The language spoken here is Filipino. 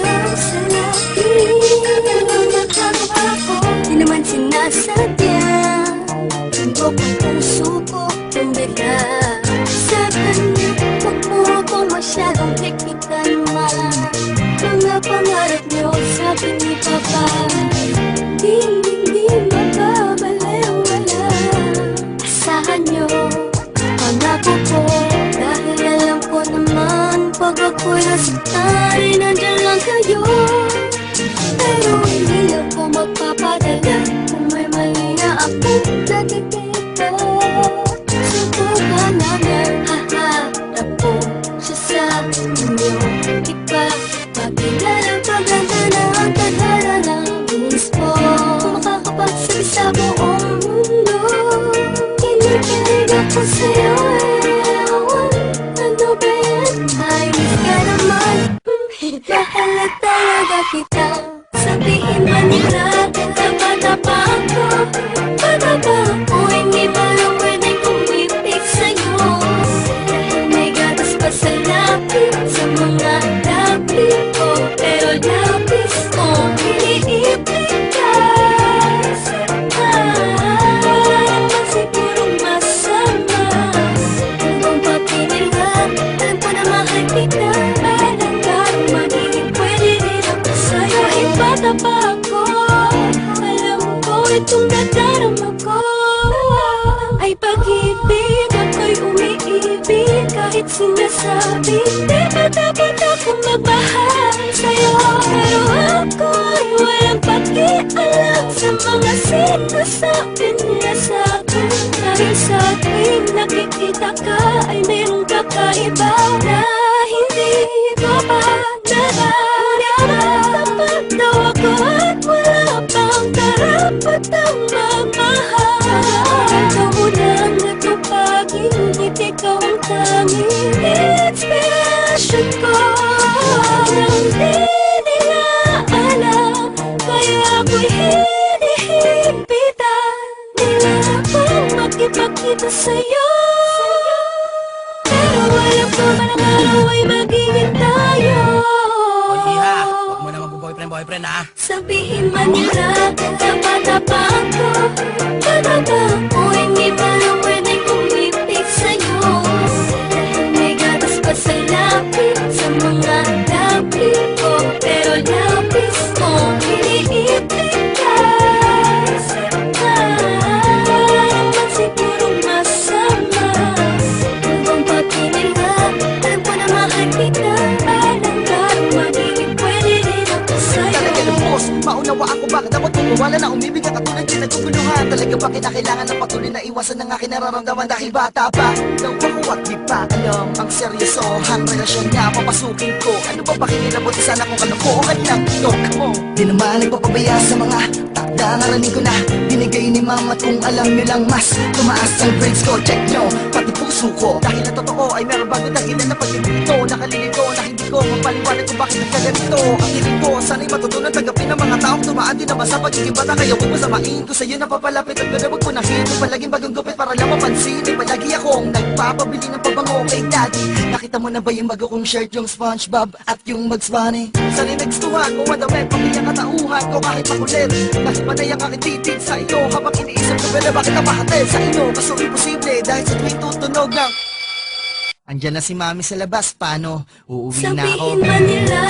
lang sa labi. Nagagawa ko, di naman sinasadya. Tingko ko puso ko tumbira. Sa kanya, huwag mo akong masyadong tikitan man. Mga pangarap niyo sa akin ni Papa, hindi makabalewala. Asahan niyo, pangako ko, dahil alam ko naman pag ako'y nasaktan, nandyan lang kayo. Pero hindi ako magpapadala kung may mali na akong nakikita. Subukan namin, haharap ko siya sa inyo. Di ba makilala paganda na ang tadhana ng mismo? Kung makakapagsabi sa buong mundo, kinikilig ako sa'yo. Ano ba yan? Ay, miss ka naman. Mahal na talaga kita. Sabihin man nila, bata pa ako. Bata pa ako, hindi pa lang pwedeng kumipig sa'yo. Dahil may gatas pa sa lapis, sa mga lapis ko. Pero lapis ko, iniipigas. Wala naman sigurong masama. Kung papinilhan, alam ko na mahal kita. Balang karong magiging pwede rin ako sa'yo. Bata pa ako, alam ko itong nadarama ko ay pag-ibig, ako'y umiibig kahit sinasabi di ba dapat akong magmahal sa'yo? Pero ako'y walang pakialam sa mga sinasabi nila sa'kin. Dahil sa tuwing nakikita ka ay mayroong kakaiba na hindi ko pa nararamdaman. Daw ako at wala pang karapatang magmahal. Ikaw mo lang nagpapagingit, ikaw ang tanging inspiration ko. Nang di nila alam, kaya ako'y hinihipitan nila akong makipagkita sa'yo. Pero alam ko man ang araw ay magiging tayo. Boyfriend ha? Sabihin man nila, bata pa ako. Bata pa ako, hindi pa lang pwedeng kumipig sa'yo. Dahil may gatas pa sa lapis, sa mga lapis ko. Pero lapis ko, iniipigas. Wala naman sigurong masama. Kung papinilhan, alam ko na mahal kita. Balang karong magiging pwede rin ako sa'yo. Maunawa ako bakit ako tumuwala na umibig ang katulad yung naguguluhan. Talaga ba kinakailangan ng patuloy na iwasan ng aking nararamdaman dahil bata pa daw ako at di pa alam ang seryosohan relasyon niya papasukin ko. Ano ba pakinilabot sana kung kalokohan lang tok mo? Di naman nagpapabaya sa mga takda naraning ko na binigay ni mama kung alam nyo lang mas tumaas ang grades ko. Check nyo pati puso ko dahil na totoo ay meron bago dahilan na pag-ibig nakalilito na hindi ko mapaliwanag kung bakit nagkaganito. Ang hiling ko sana'y matutunan tanggapin ng mga taong tumaan din naman sa pagiging bata. Kaya huwag masamain ko sa'yo na papalapit at ganda magpunahin kung palaging bagong gupit para lang mapansin. Ay palagi akong nagpapabili ng pabango kay daddy. Nakita mo na ba yung bago kong shirt, yung SpongeBob at yung Bugs Bunny? Sana'y nagstuhan kung madamit pamilyang katauhan ko kahit makulit. Dahil panay ang aking titig sa iyo habang iniisip ko pala bakit napahatid sa inyo. Kaso imposible dahil sa tuwing tutunog ng andyan na si mami sa labas, paano? Uuwi na ako. Sabihin man nila,